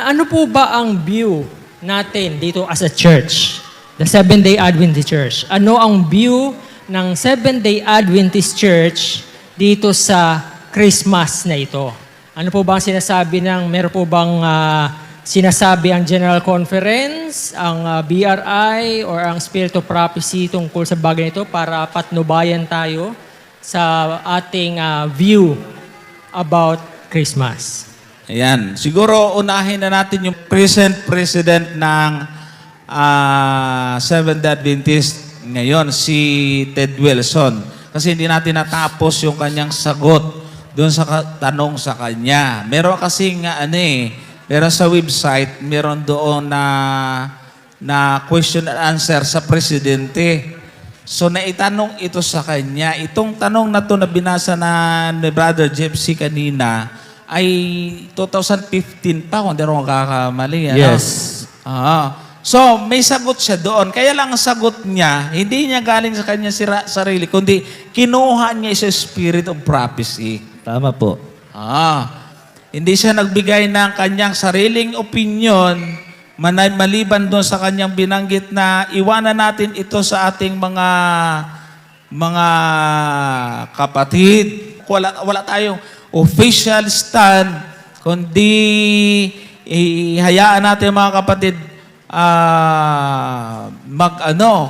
Ano po ba ang view natin dito as a church? The Seventh-day Adventist Church. Ano ang view ng Seventh-day Adventist Church dito sa Christmas na ito? Ano po ba ang sinasabi meron po bang sinasabi ang General Conference, ang BRI, or ang Spirit of Prophecy tungkol sa bagay nito para patnubayan tayo sa ating view about Christmas? Ayan. Siguro unahin na natin yung present president ng Seventh-day Adventist ngayon, si Ted Wilson. Kasi hindi natin natapos yung kanyang sagot doon sa tanong sa kanya. Meron kasi meron sa website, meron doon na question and answer sa presidente. So naitanong ito sa kanya. Itong tanong na to na binasa ni Brother Jepsy kanina ay 2015 pa, kung hindi ako makakamali. Yes. So, may sagot siya doon. Kaya lang ang sagot niya, hindi niya galing sa kanya sarili, kundi kinuha niya sa Spirit of Prophecy. Tama po. Hindi siya nagbigay ng kanyang sariling opinion, maliban doon sa kanyang binanggit na iwanan natin ito sa ating mga kapatid. Wala tayong official stand, kundi ihayaan natin mga kapatid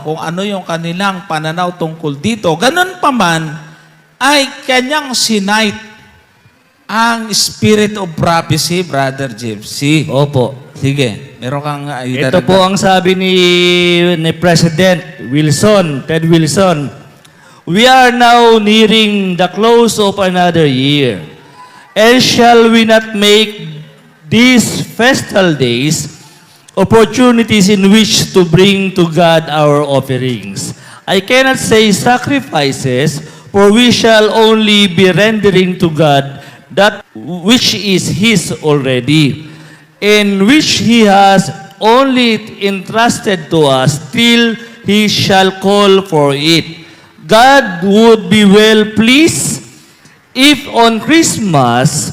kung ano yung kanilang pananaw tungkol dito. Ganun pa man, ay kanyang sinight ang Spirit of Prophecy, Brother Gypsy. Opo. Sige, meron kang Ito po ang sabi ni President Wilson, Ted Wilson. We are now nearing the close of another year. And shall we not make these festal days opportunities in which to bring to God our offerings? I cannot say sacrifices, for we shall only be rendering to God that which is His already, and which He has only entrusted to us till He shall call for it. God would be well pleased if on Christmas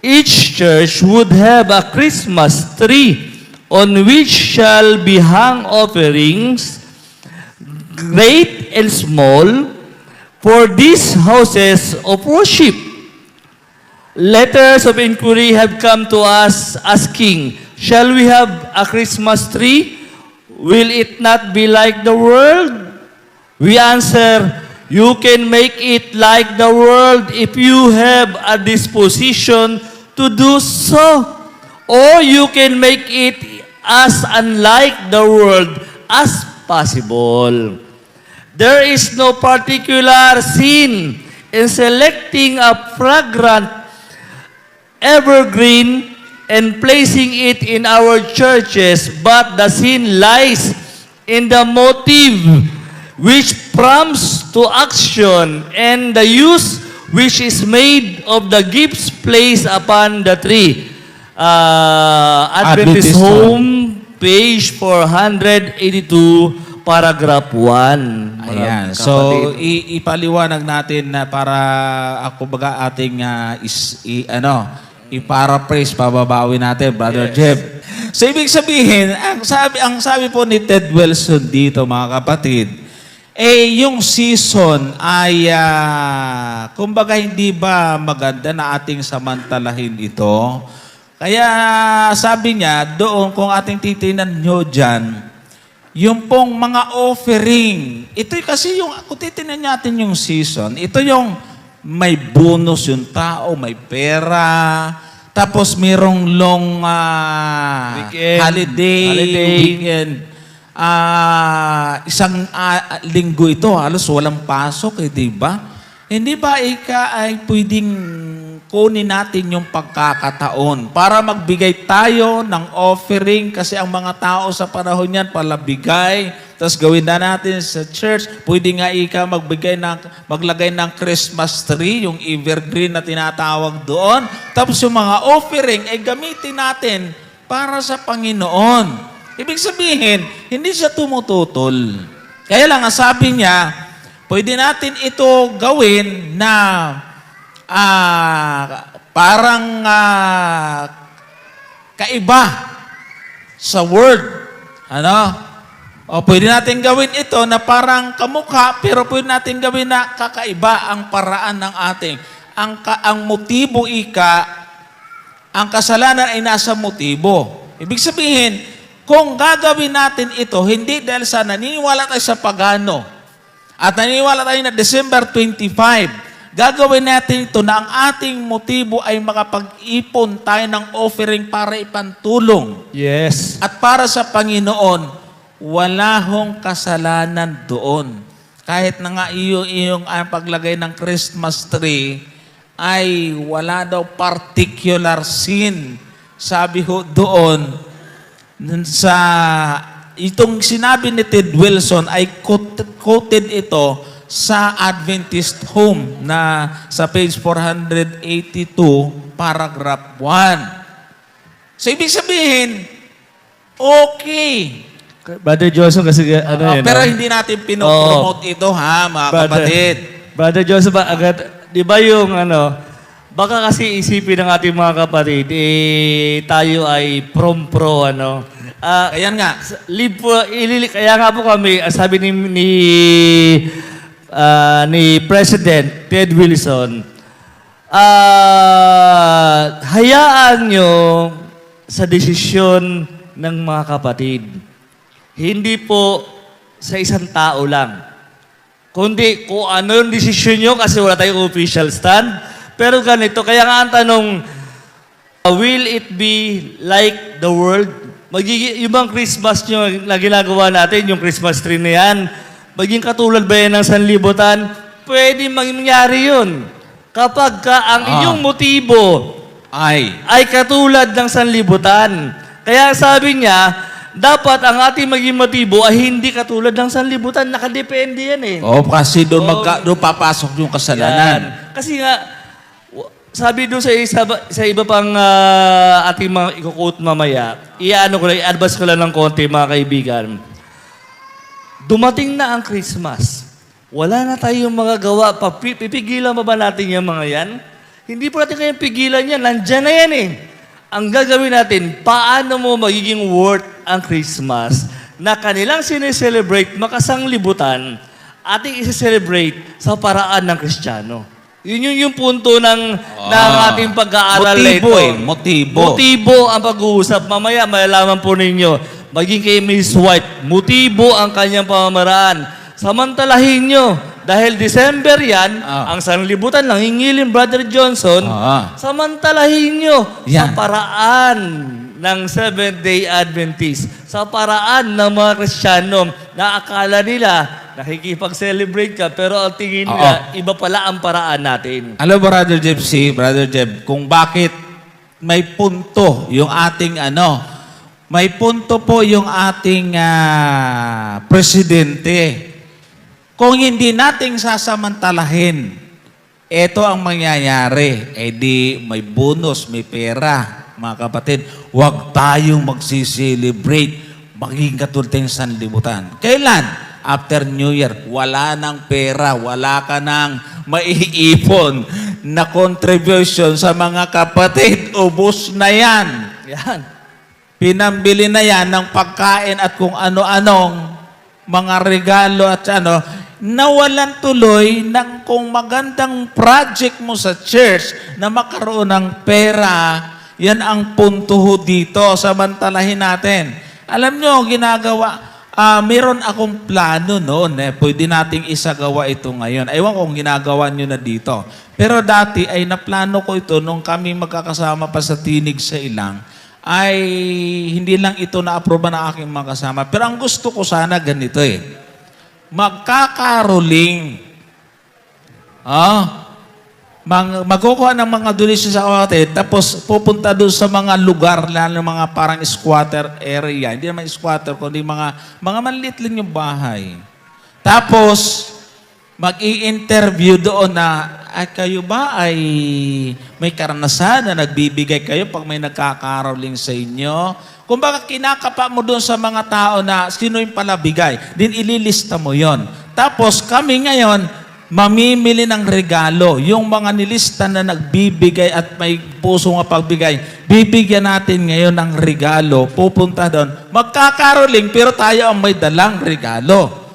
each church would have a Christmas tree on which shall be hung offerings, great and small, for these houses of worship. Letters of inquiry have come to us asking, shall we have a Christmas tree? Will it not be like the world? We answer, you can make it like the world if you have a disposition to do so. Or you can make it as unlike the world as possible. There is no particular sin in selecting a fragrant evergreen and placing it in our churches, but the sin lies in the motive which prompts to action and the use which is made of the gifts placed upon the tree. Adventist Home, page 482, paragraph 1. Ayan. So, ipaliwanag natin na para ating i-paraphrase, pababawi natin, Brother Jeb. So, ibig sabihin, ang sabi po ni Ted Wilson dito, mga kapatid, yung season ay, kumbaga hindi ba maganda na ating samantalahin ito? Kaya sabi niya, doon kung ating titinan nyo dyan, yung pong mga offering, ito kasi kung titinan natin yung season, ito yung may bonus yung tao, may pera, tapos mayroong long holiday, weekend. Isang linggo ito, halos walang pasok, di ba? Hindi ba ay pwedeng kunin natin yung pagkakataon para magbigay tayo ng offering kasi ang mga tao sa panahon yan palabigay, tapos gawin na natin sa church, pwede nga maglagay ng Christmas tree, yung evergreen na tinatawag doon, tapos yung mga offering ay gamitin natin para sa Panginoon. Ibig sabihin, hindi siya tumututol. Kaya lang, ang sabi niya, pwede natin ito gawin na parang kaiba sa word. Ano? O pwede natin gawin ito na parang kamukha, pero pwede natin gawin na kakaiba ang paraan ng ating. Ang motibo ang kasalanan ay nasa motibo. Ibig sabihin, kung gagawin natin ito, hindi dahil sa naniniwala tayo sa pagano, at naniniwala tayo na December 25, gagawin natin ito na ang ating motibo ay makapag-ipon tayo ng offering para ipantulong. Yes. At para sa Panginoon, wala hong kasalanan doon. Kahit na nga iyong ang paglagay ng Christmas tree, ay wala daw particular sin. Sabi ho doon, sa itong sinabi ni Ted Wilson, ay quoted ito sa Adventist Home na sa page 482, paragraph 1. So, ibig sabihin, okay. Brother Johnson kasi ano Pero hindi natin pinopromote ito ha, mga kapatid. Brother Johnson, agad, di ba yung baka kasi isipin ng ating mga kapatid, tayo ay pro, Ayan nga. Kaya nga po kami, sabi ni President Ted Wilson, hayaan nyo sa desisyon ng mga kapatid. Hindi po sa isang tao lang. Kundi kung ano yung desisyon nyo kasi wala tayong official stand. Pero ganito, kaya nga ang tanong, will it be like the world? Yung bang Christmas nyo na ginagawa natin, yung Christmas tree na yan, maging katulad ba yan ng sanlibutan? Pwede mangyari yun. Kapag ang inyong motibo ay katulad ng sanlibutan. Kaya sabi niya, dapat ang ating maging motibo ay hindi katulad ng sanlibutan. Nakadepende yan eh. Kasi doon papasok yung kasalanan. Yan. Kasi nga, sabi doon sa iba pang ating mga i-quote mamaya, i-advance ko lang ng konti mga kaibigan. Dumating na ang Christmas. Wala na tayong magagawa. Pipigilan ba natin yung mga yan? Hindi po natin kayang pigilan yan. Nandyan na yan eh. Ang gagawin natin, paano mo magiging worth ang Christmas na kanilang sineselebrate makasanglibutan, ating isi-celebrate sa paraan ng Kristiyano. Yun yung punto ng ating pag-aaral motibo ito. Motibo. Motibo ang pag-uusap. Mamaya, malalaman po ninyo, maging kay Ms. White, motibo ang kanyang pamamaraan. Samantalahin nyo, dahil December yan, ang sanlibutan lang, hingilin Brother Johnson, samantalahin nyo sa paraan ng Seventh-day Adventist, sa paraan ng mga Kristiyano na akala nila nakikipag-celebrate ka, pero ang tingin nila, iba pala ang paraan natin. Alam mo, Brother Jeb, kung bakit may punto yung ating may punto po yung ating presidente. Kung hindi nating sasamantalahin, ito ang mangyayari. Di may bonus, may pera. Mga kapatid, huwag tayong magsiselebrate. Maging katulad ng sanlibutan. Kailan? After New Year. Wala nang pera. Wala ka nang maiipon na contribution sa mga kapatid. Ubus na yan. Yan. Pinambili na yan ng pagkain at kung ano-anong mga regalo at nawalan tuloy ng kung magandang project mo sa church na makaroon ng pera, yan ang punto ho dito. Samantalahin natin. Alam nyo, meron akong plano noon. Pwede nating isagawa ito ngayon. Ewan kung ginagawa nyo na dito. Pero dati ay naplano ko ito nung kami magkakasama pa sa Tinig sa Ilang, ay hindi lang ito na-aproba ng aking mga kasama. Pero ang gusto ko sana ganito magkakaroling. Magkukuha ng mga donation sa kapatid, tapos pupunta doon sa mga lugar, lalo mga parang squatter area. Hindi naman squatter, kundi mga maliit lang yung bahay. Tapos, mag-i-interview doon na, kayo ba ay may karanasan na nagbibigay kayo pag may nagkakaroling sa inyo? Kung baka kinakapa mo doon sa mga tao na sino yung palabigay, din ililista mo yon. Tapos kami ngayon, mamimili ng regalo. Yung mga nilista na nagbibigay at may puso nga pagbigay, bibigyan natin ngayon ng regalo. Pupunta doon. Magkakaroling, pero tayo ang may dalang regalo.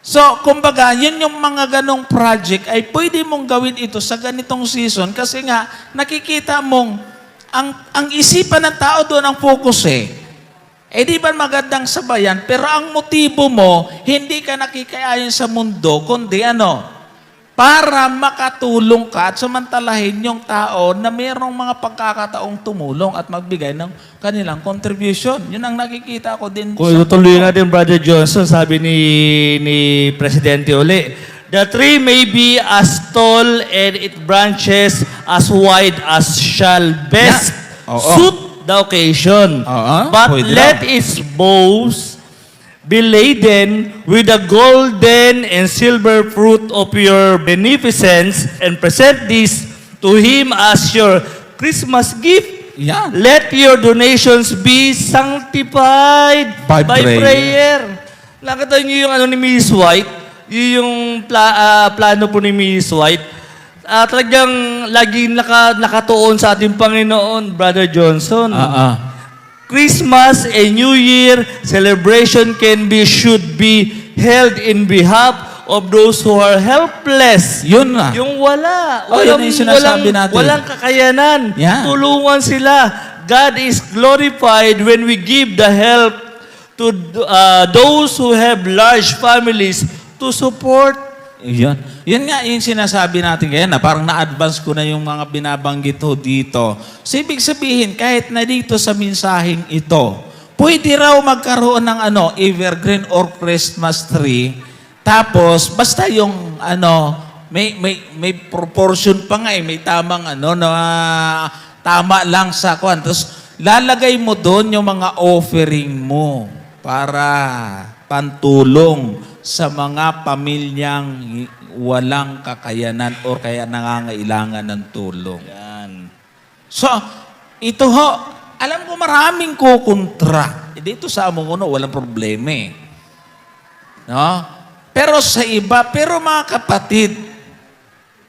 So, kumbaga, yun yung mga ganong project ay pwede mong gawin ito sa ganitong season kasi nga, nakikita mong ang isipan ng tao doon ang focus eh. Eh di ba magandang sabayan, pero ang motibo mo, hindi ka nakikayayon sa mundo, kundi para makatulong ka at samantalahin yung tao na mayroong mga pagkakataong tumulong at magbigay ng kanilang contribution. Yun ang nakikita ko din. Kung itutuloy natin, Brother Johnson, sabi ni Presidente uli, the tree may be as tall and its branches as wide as shall best Yeah. Oo. suit the occasion. Oo, But pwede let lang. its boughs be laden with the golden and silver fruit of your beneficence and present this to Him as your Christmas gift. Yan. Let your donations be sanctified By by prayer. prayer. Nakita niyo yung ni Mrs. White? Yung plano po ni Mrs. White. Talagang laging nakatuon sa ating Panginoon, Brother Johnson. Christmas and New Year celebration should be held in behalf of those who are helpless. Yun na. Yung wala. Oh, yun yung sinasabi natin. Walang kakayanan. Yeah. Tulungan sila. God is glorified when we give the help to those who have large families to support. Yan. Yan nga yung sinasabi natin ngayon na parang na-advance ko na yung mga binabanggit ho dito. So, ibig sabihin, kahit na dito sa mensaheng ito, pwede raw magkaroon ng evergreen or Christmas tree. Tapos, basta yung may proportion pa nga may tamang tama lang sa kwan. Tapos, lalagay mo doon yung mga offering mo para pantulong sa mga pamilyang walang kakayanan o kaya nangangailangan ng tulong. Yan. So, ito ho, alam ko maraming kukontra. Dito sa Amunguno, walang problema eh. No? Pero sa iba, mga kapatid,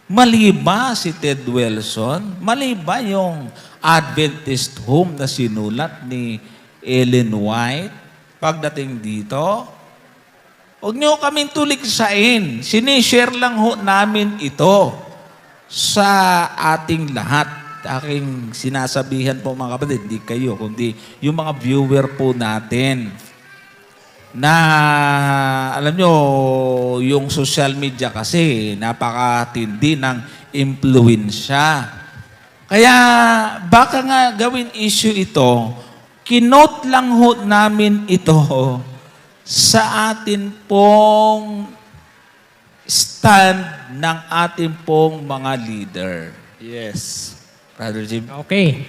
mali ba si Ted Wilson? Mali ba yung Adventist home na sinulat ni Ellen White pagdating dito? Huwag niyo kaming tuligsain. Sinishare lang ho namin ito sa ating lahat. Aking sinasabihan po mga kapatid, hindi kayo, kundi yung mga viewer po natin na alam nyo, yung social media kasi napakatindi ng impluensya. Kaya baka nga gawin issue ito, kinote lang ho namin ito sa atin pong stand ng ating pong mga leader. Yes. Brother Jim. Okay.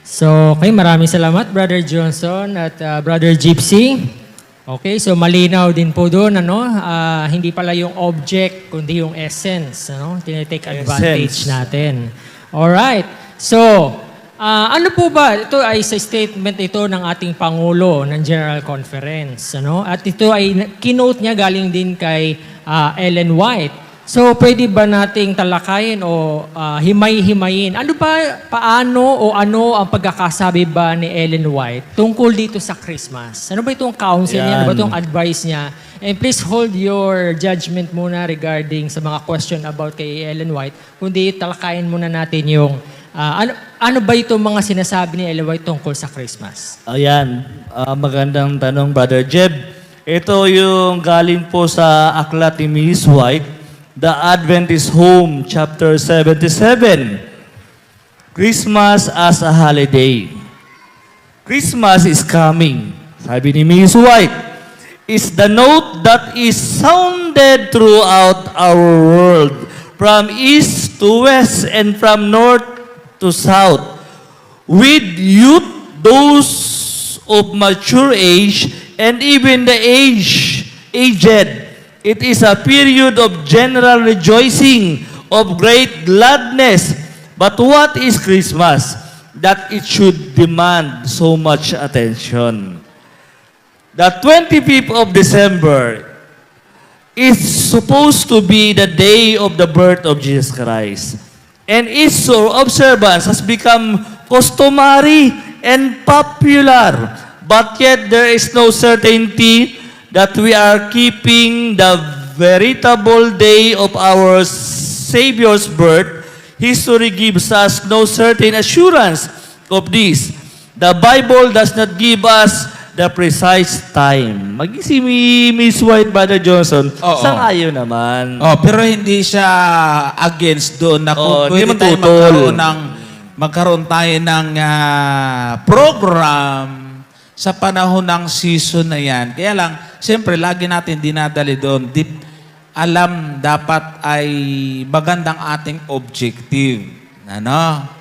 So, maraming salamat, Brother Johnson at Brother Gypsy. Okay, so malinaw din po doon, hindi pala yung object, kundi yung essence, tinitake advantage natin. Alright. So, ano po ba? Ito ay sa statement ito ng ating Pangulo ng General Conference. At ito ay keynote niya galing din kay Ellen White. So, pwede ba nating talakayin o himay-himayin? Paano o ano ang pagkakasabi ba ni Ellen White tungkol dito sa Christmas? Ano ba itong counsel niya? Ano ba itong advice niya? And please hold your judgment muna regarding sa mga question about kay Ellen White. Kundi talakayin muna natin yung ano ba itong mga sinasabi ni Ellen White tungkol sa Christmas? Ayan. Magandang tanong, Brother Jeb. Ito yung galing po sa aklat ni Mrs. White, The Adventist Home, chapter 77. Christmas as a holiday. Christmas is coming. Sabi ni Mrs. White, is the note that is sounded throughout our world, from east to west and from north to south. With youth, those of mature age, and even the aged. It is a period of general rejoicing, of great gladness. But what is Christmas? That it should demand so much attention. The 25th of December is supposed to be the day of the birth of Jesus Christ. And its observance has become customary and popular. But yet there is no certainty that we are keeping the veritable day of our Savior's birth. History gives us no certain assurance of this. The Bible does not give us the precise time. Si Miss White, Brother Johnson, Oo. sang-ayon naman. Oh, pero hindi siya against doon na Oo, kung hindi pwede man tayo tutol. magkaroon tayo ng program sa panahon ng season na yan. Kaya lang, siyempre, lagi natin dinadali doon. Alam dapat ay magandang ating objective. Ano?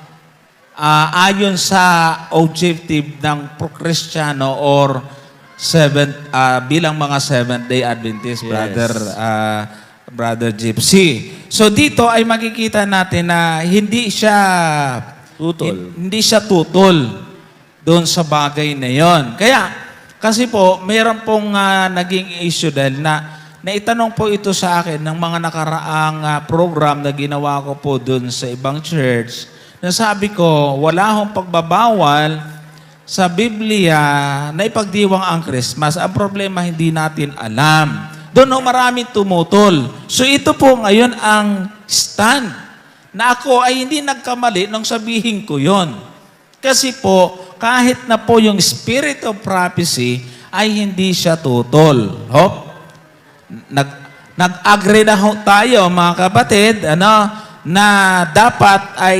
Ayon sa objective ng pro-Kristiyano or bilang mga Seventh-day Adventist, Yes. Brother Gypsy. So dito ay makikita natin na hindi siya Tutol. hindi siya tutol doon sa bagay na yon. Kaya kasi po mayroon pong naging issue dahil naitanong po ito sa akin ng mga nakaraang program na ginawa ko po doon sa ibang church. Nasabi ko, wala hong pagbabawal sa Biblia na ipagdiwang ang Christmas. Ang problema, hindi natin alam. Doon ho maraming tumutol. So ito po ngayon ang stand na ako ay hindi nagkamali nung sabihin ko yon. Kasi po, kahit na po yung spirit of prophecy ay hindi siya tutol. Hop. Nag-agree na ho tayo mga kapatid, na dapat ay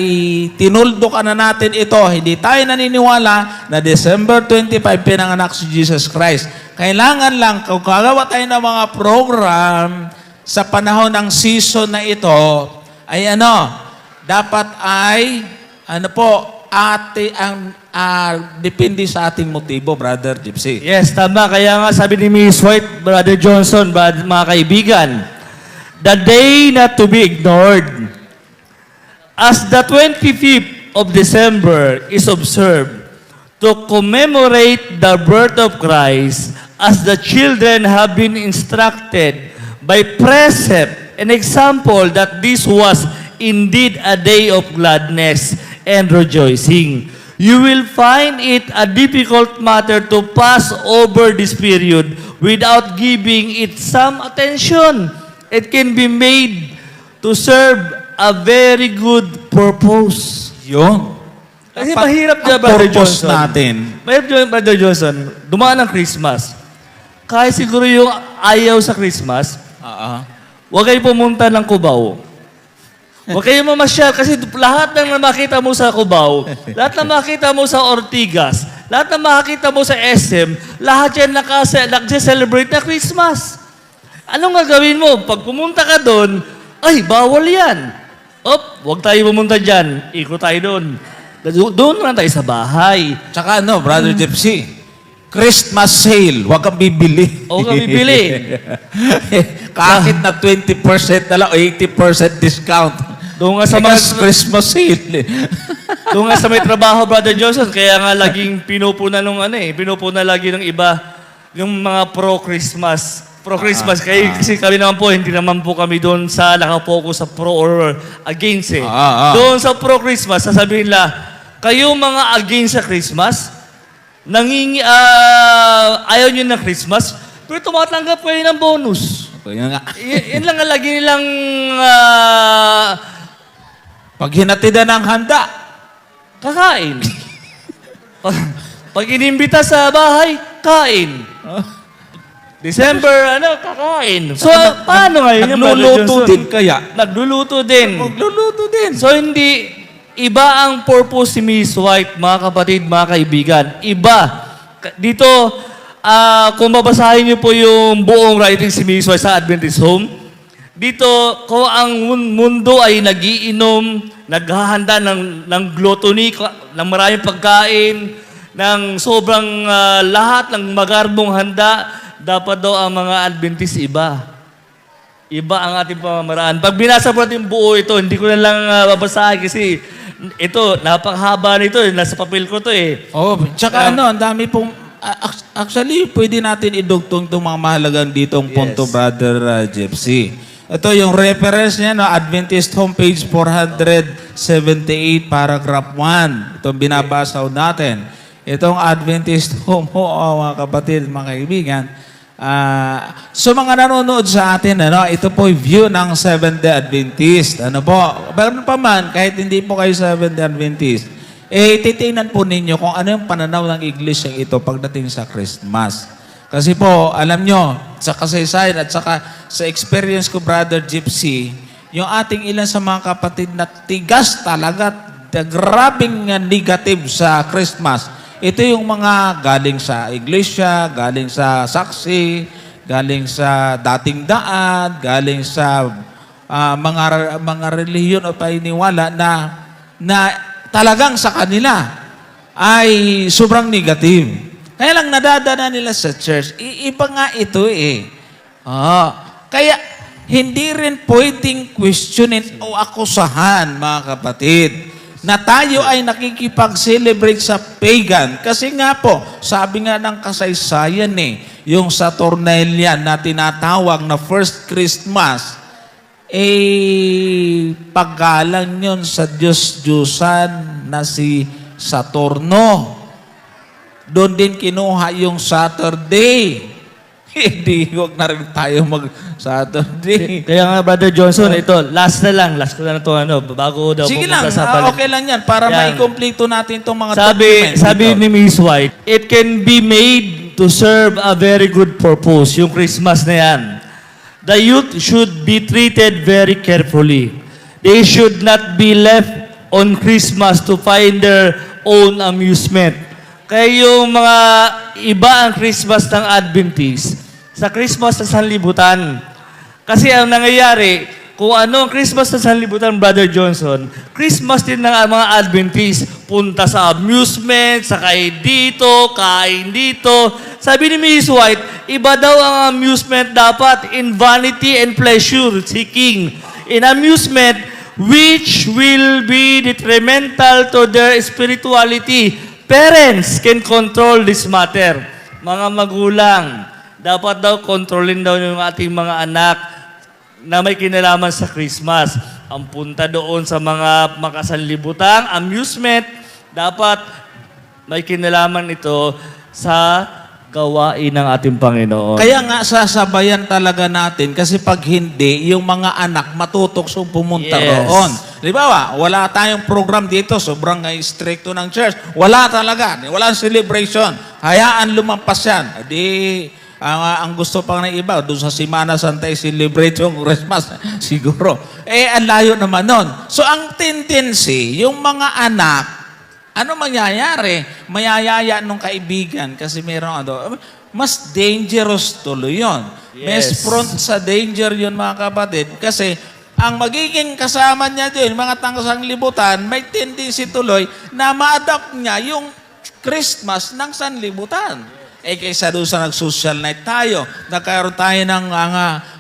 tinuldukan na natin ito. Hindi tayo naniniwala na December 25 pinanganak si Jesus Christ. Kailangan lang, kung gagawa tayo ng mga program sa panahon ng season na ito, ay dapat ay, depende sa ating motibo, Brother Gypsy. Yes, tama. Kaya nga sabi ni Miss White, Brother Johnson, mga kaibigan, the day not to be ignored. As the 25th of December is observed to commemorate the birth of Christ, as the children have been instructed by precept and example that this was indeed a day of gladness and rejoicing. You will find it a difficult matter to pass over this period without giving it some attention. It can be made to serve a very good purpose. Yun. Kasi Dapat mahirap dyan, ang Brother purpose Johnson. natin. Mahirap dyan, Brother Johnson. Dumaan ang Christmas. Kahit siguro yung ayaw sa Christmas, huwag kayo pumunta ng Cubao. Huwag kayo mamasyal kasi lahat ng makita mo sa Cubao, lahat ng makita mo sa Ortigas, lahat ng makita mo sa SM, lahat yan nag-celebrate na Christmas. Anong gagawin mo? Pag pumunta ka doon, ay, bawal yan. Huwag tayo pumunta dyan. Ikot tayo doon. Doon lang tayo sa bahay. Tsaka Brother Gypsy, Christmas sale, huwag kang bibili. Huwag kang bibili. Kahit na 20% na lang, 80% discount. Doon nga sa Because Christmas sale. Doon nga sa may trabaho, Brother Johnson, kaya nga laging pinupuna pinupuna lagi ng iba, yung mga pro-Christmas. Pro-Christmas. Kasi kami naman po, hindi naman po kami doon sa nakapokus sa pro or against Doon sa pro-Christmas, sasabihin nila, kayo mga against sa Christmas, ayaw nyo ng Christmas, pero tumatanggap kayo ng bonus. Kaya nga. Yan lang ang lagi nilang Pag hinatidan ng handa, kakain. Pag inimbita sa bahay, kain. December, kakain. So, paano ngayon yung Brother nagluluto Johnson? din kaya. Nagluluto din. Magluluto din. So, hindi, iba ang purpose si Miss White, mga kapatid, mga kaibigan. Iba. Dito, kung babasahin niyo po yung buong writing si Miss White sa Adventist Home, dito, kung ang mundo ay nagiinom, naghahanda ng gluttony, ng maraming pagkain, ng sobrang lahat ng magarbong handa, dapat daw ang mga Adventist iba. Iba ang ating pamamaraan. Pag binasa po natin buo ito, hindi ko na lang babasahin kasi ito, napakahaba nito. Nasa papel ko to eh. Tsaka ang dami pong, Actually, pwede natin idugtong itong mga mahalagang ditong punto, Brother Gypsy. Ito yung reference niya, no? Adventist homepage 478, paragraph 1. Itong binabasa natin. Itong Adventist home, mga kapatid, mga kaibigan. So mga nanonood sa atin, ito po yung view ng Seventh-day Adventist. Ano po? Pero pa man, kahit hindi po kayo Seventh-day Adventist, titingnan po ninyo kung ano yung pananaw ng Iglesia ito pagdating sa Christmas. Kasi po, alam nyo, sa kasaysayan at saka sa experience ko, Brother Gypsy, yung ating ilan sa mga kapatid na tigas talaga, grabing negative sa Christmas. Ito yung mga galing sa iglesia, galing sa saksi, galing sa dating daan, galing sa mga relihiyon o paniniwala na talagang sa kanila ay sobrang negative. Kaya lang nadadana nila sa church. Iba nga ito eh. Kaya hindi rin pwedeng questionin o akusahan, mga kapatid, na tayo ay nakikipag-celebrate sa pagan. Kasi nga po, sabi nga ng kasaysayan yung Saturnalia na tinatawag na First Christmas, paggalang yun sa Diyos-Diyosan na si Saturno. Doon din kinuha yung Saturday. Hindi, huwag na rin tayo mag-Saturday. Kaya nga, Brother Johnson, ito, last ko na ito, bago daw Sige pumunta lang, sa palit. okay lang yan, para Yan. mai-complete natin itong mga documents. Sabi ni Ms. White, it can be made to serve a very good purpose, yung Christmas na yan. The youth should be treated very carefully. They should not be left on Christmas to find their own amusement. Kaya yung mga iba ang Christmas ng Adventist, sa Christmas sa sanlibutan. Kasi ang nangyayari, kung ano ang Christmas sa sanlibutan, Brother Johnson, Christmas din ng mga Adventist. Punta sa amusement, sakay dito, kain dito. Sabi ni Ms. White, iba daw ang amusement dapat in vanity and pleasure seeking. In amusement, which will be detrimental to their spirituality. Parents can control this matter. Mga magulang, dapat daw kontrolin daw yung ating mga anak na may kinalaman sa Christmas. Ang punta doon sa mga makasanlibutang amusement, dapat may kinalaman ito sa gawain ng ating Panginoon. Kaya nga sasabayan talaga natin kasi pag hindi, yung mga anak matutuksong pumunta roon. Di ba? Wala tayong program dito, sobrang stricto ng church. Wala talaga. Walang celebration. Hayaan lumampas yan. Ang gusto pang ng iba, doon sa Semana Santa celebrate yung Christmas. Siguro. Ang layo naman nun. So, ang tendency, yung mga anak, ano mangyayari? Mayayaya nung kaibigan kasi meron mas dangerous tuloy yun. Mas front sa danger yun, mga kapatid. Kasi ang magiging kasama niya din, mga tangosang libutan, may tendency tuloy na ma-adapt niya yung Christmas ng sanlibutan. Kaysa doon sa nag-social night tayo, nagkaroon tayo ng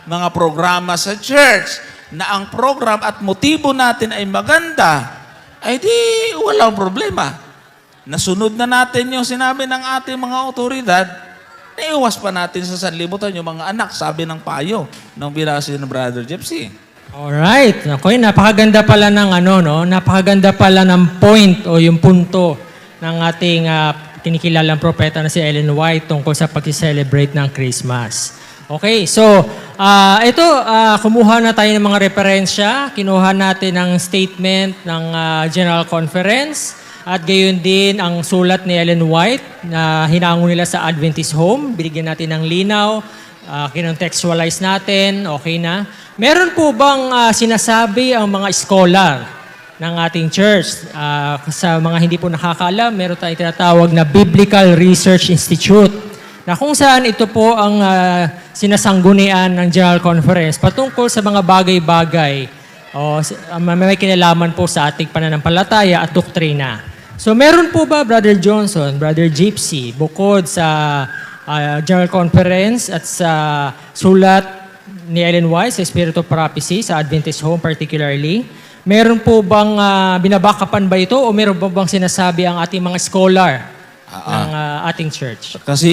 mga programa sa church na ang program at motibo natin ay maganda, ay di walang problema. Nasunod na natin yung sinabi ng ating mga otoridad, naiwas pa natin sa sanlibutan yung mga anak, sabi ng payo ng binasa ng Brother Gypsy. Alright. Okay, napakaganda pala ng napakaganda pala ng point o yung punto ng ating kinikilalang propeta na si Ellen White tungkol sa pag-celebrate ng Christmas. Okay, so ito, kumuha na tayo ng mga referensya, kinuha natin ang statement ng General Conference at gayon din ang sulat ni Ellen White na hinango nila sa Adventist Home. Binigyan natin ng linaw, kinontextualize natin, okay na. Meron po bang sinasabi ang mga scholar ng ating church? Sa mga hindi po nakakaalam, meron tayong tinatawag na Biblical Research Institute na kung saan ito po ang sinasanggunian ng General Conference patungkol sa mga bagay-bagay o may kinalaman po sa ating pananampalataya at doktrina. So meron po ba, Brother Johnson, Brother Gypsy, bukod sa General Conference at sa sulat ni Ellen White sa Spirit of Prophecy sa Adventist Home particularly, meron po bang binabakapan ba ito o meron po bang sinasabi ang ating mga scholar ng ating church. Kasi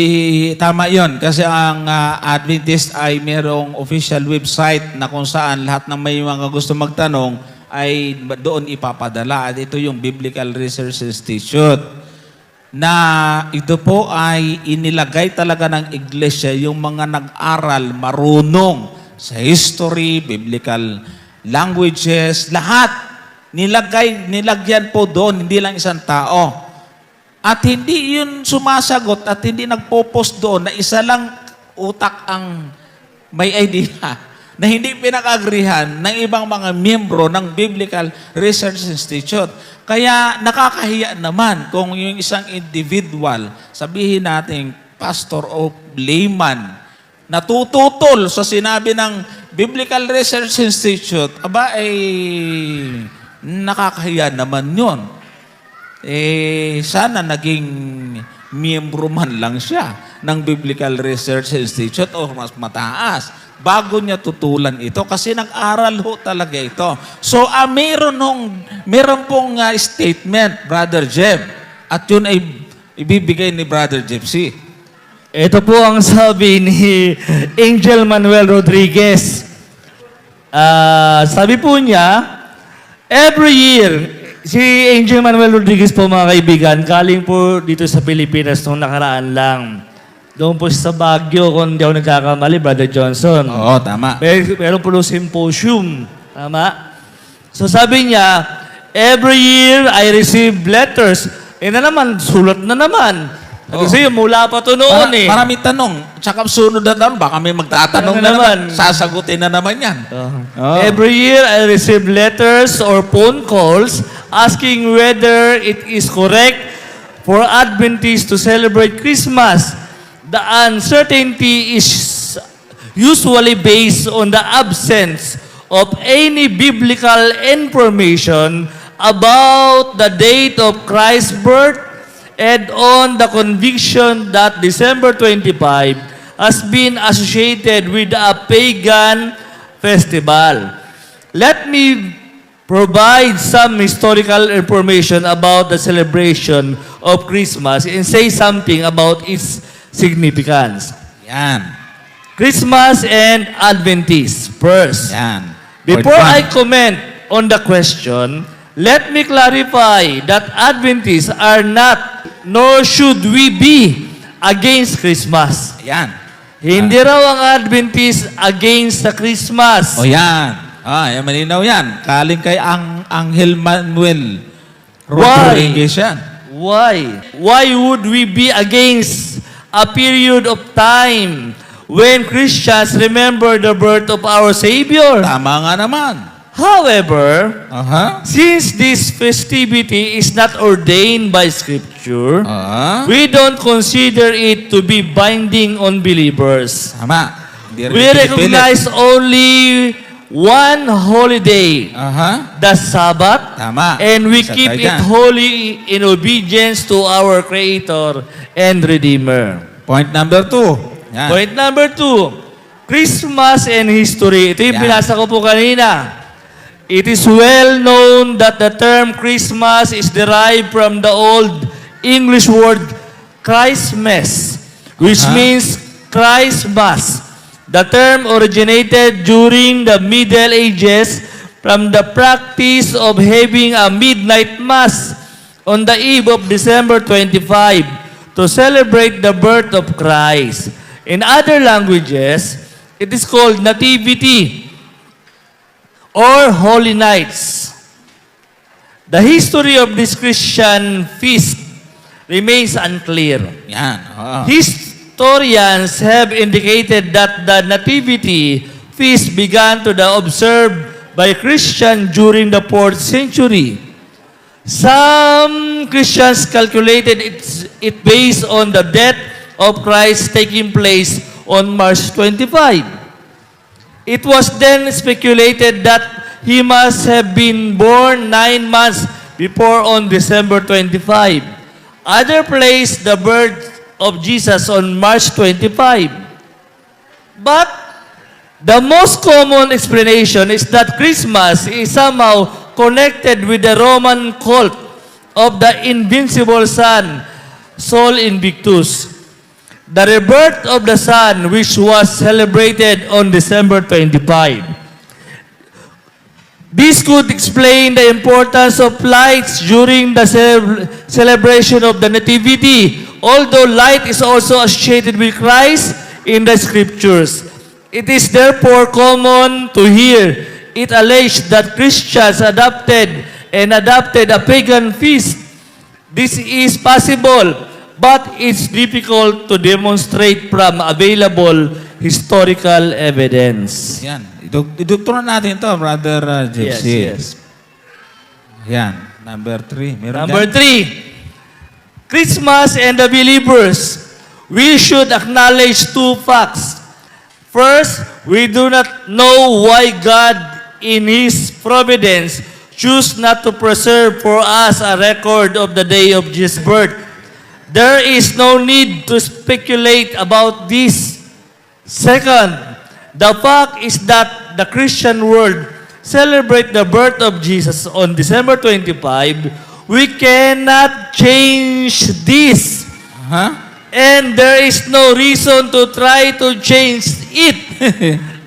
tama yon. Kasi ang Adventist ay merong official website na kung saan lahat ng may mga gusto magtanong ay doon ipapadala. At ito yung Biblical Research Institute na ito po ay inilagay talaga ng iglesia yung mga nag-aral, marunong sa history, biblical languages, lahat nilagyan po doon, hindi lang isang tao. At hindi yun sumasagot at hindi nagpo-post doon na isa lang utak ang may idea na hindi pinag-agrihan ng ibang mga miyembro ng Biblical Research Institute. Kaya nakakahiya naman kung yung isang individual, sabihin natin pastor o layman, natututol sa sinabi ng Biblical Research Institute, aba ay nakakahiya naman yun. Sana naging miyembro man lang siya ng Biblical Research Institute o mas mataas bago niya tutulan ito kasi nag-aral ho talaga ito. So, meron pong statement, Brother Jeb, at yun ay ibibigay ni Brother Jepsy. Ito po ang sabi ni Angel Manuel Rodriguez. Sabi po niya, every year, si Angel Manuel Rodriguez po mga kaibigan, galing po dito sa Pilipinas nung nakaraan lang. Doon po sa Baguio, kung hindi ako nagkakamali, Brother Johnson. Oo, tama. Meron po symposium. Tama? So sabi niya, every year I receive letters. Na naman, sulat na naman. Kasi mula pa to noon Maraming tanong. Tsaka sunod na tanong, baka may magtatanong na naman. Sasagutin na naman yan. Every year I receive letters or phone calls asking whether it is correct for Adventists to celebrate Christmas. The uncertainty is usually based on the absence of any biblical information about the date of Christ's birth and on the conviction that December 25 has been associated with a pagan festival. Let me provide some historical information about the celebration of Christmas and say something about its significance. Yan. Christmas and Adventists. First, Yan. before I comment on the question, let me clarify that Adventists are not, nor should we be, against Christmas. Yan. Hindi raw ang Adventists against sa Christmas. O yan. Yan, malinaw yan. Kaling kay Angel Manuel Rodriguez yan. Why? Why would we be against a period of time when Christians remember the birth of our Savior? Tama nga naman. However, Since this festivity is not ordained by Scripture, we don't consider it to be binding on believers. Tama. Hindi rin We pinipilit. recognize only one holiday, the Sabbath, Tama. and we Isa keep tayo it dyan. holy in obedience to our Creator and Redeemer. Point number 2. Yan. Point number 2, Christmas and history. Ito yung Yan. binasa ko po kanina. It is well known that the term Christmas is derived from the Old English word Christmas, which means Christ Mass. The term originated during the Middle Ages from the practice of having a midnight Mass on the eve of December 25 to celebrate the birth of Christ. In other languages, it is called Nativity or Holy Nights. The history of this Christian feast remains unclear. Yan. Historians have indicated that the Nativity feast began to be observed by Christians during the 4th century. Some Christians calculated it based on the death of Christ taking place on March 25. It was then speculated that he must have been born 9 months before on December 25. Others placed the birth of Jesus on March 25. But the most common explanation is that Christmas is somehow connected with the Roman cult of the invincible sun Sol Invictus, the rebirth of the sun which was celebrated on December 25. This could explain the importance of lights during the celebration of the Nativity, although light is also associated with Christ in the Scriptures. It is therefore common to hear it alleged that Christians adopted a pagan feast. This is possible, but it's difficult to demonstrate from available historical evidence. Yan. Idukturan natin to, Brother Yes, Gypsy. yes. Yan. Number 3. Meron Number dyan? 3, Christmas and the believers. We should acknowledge two facts. First, we do not know why God, in His providence, choose not to preserve for us a record of the day of Jesus' birth. There is no need to speculate about this. Second, the fact is that the Christian world celebrate the birth of Jesus on December 25. We cannot change this. Ha? And there is no reason to try to change it.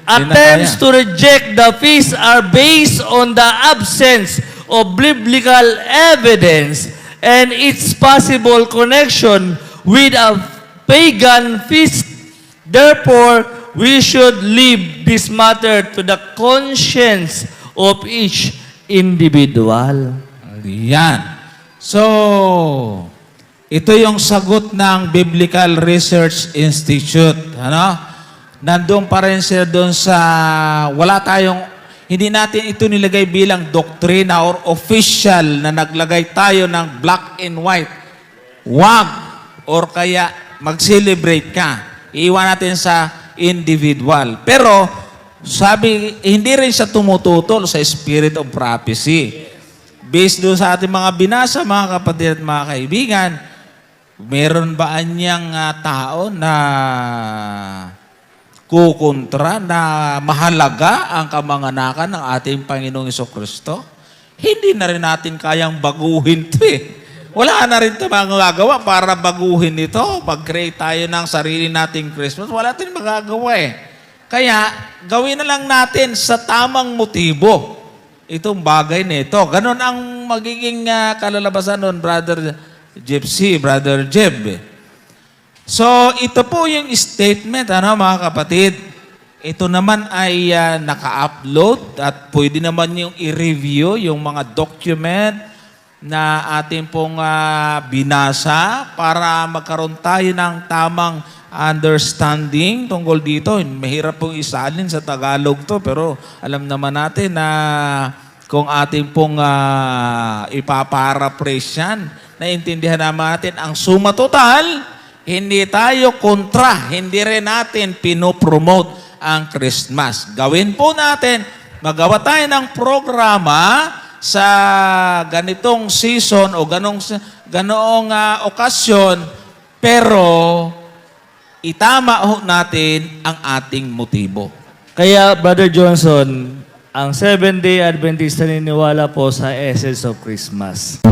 Attempts to reject the feast are based on the absence of biblical evidence and its possible connection with a pagan feast. Therefore, we should leave this matter to the conscience of each individual. Yan. So, ito yung sagot ng Biblical Research Institute. Ano? Nandun pa rin sila doon sa, hindi natin ito nilagay bilang doktrina or official na naglagay tayo ng black and white. Wag, or kaya mag-celebrate ka. Iiwan natin sa individual. Pero, sabi, hindi rin siya tumututol sa spirit of prophecy. Based doon sa ating mga binasa, mga kapatid at mga kaibigan, meron ba anyang tao na kukontra na mahalaga ang kamanganakan ng ating Panginoong Jesucristo? Hindi na rin natin kayang baguhin ito eh. Wala na rin ito magagawa para baguhin ito. Pag-create tayo ng sarili nating Christmas, wala tayong magagawa eh. Kaya, gawin na lang natin sa tamang motibo itong bagay nito. Ganon ang magiging kalalabasan nun, Brother Gypsy, Brother Jeb. So, ito po yung statement, mga kapatid. Ito naman ay naka-upload at pwede naman yung i-review yung mga document na ating pong binasa para magkaroon tayo ng tamang understanding tungkol dito. Mahirap pong isalin sa Tagalog to, pero alam naman natin na kung ating pong ipaparaphrase yan, naiintindihan naman natin ang suma total, hindi tayo kontra, hindi rin natin pinopromote ang Christmas. Gawin po natin, magawa tayo ng programa sa ganitong season o ganoong okasyon, pero itama ho natin ang ating motibo. Kaya, Brother Johnson, ang Seventh-day Adventist naniniwala po sa essence of Christmas.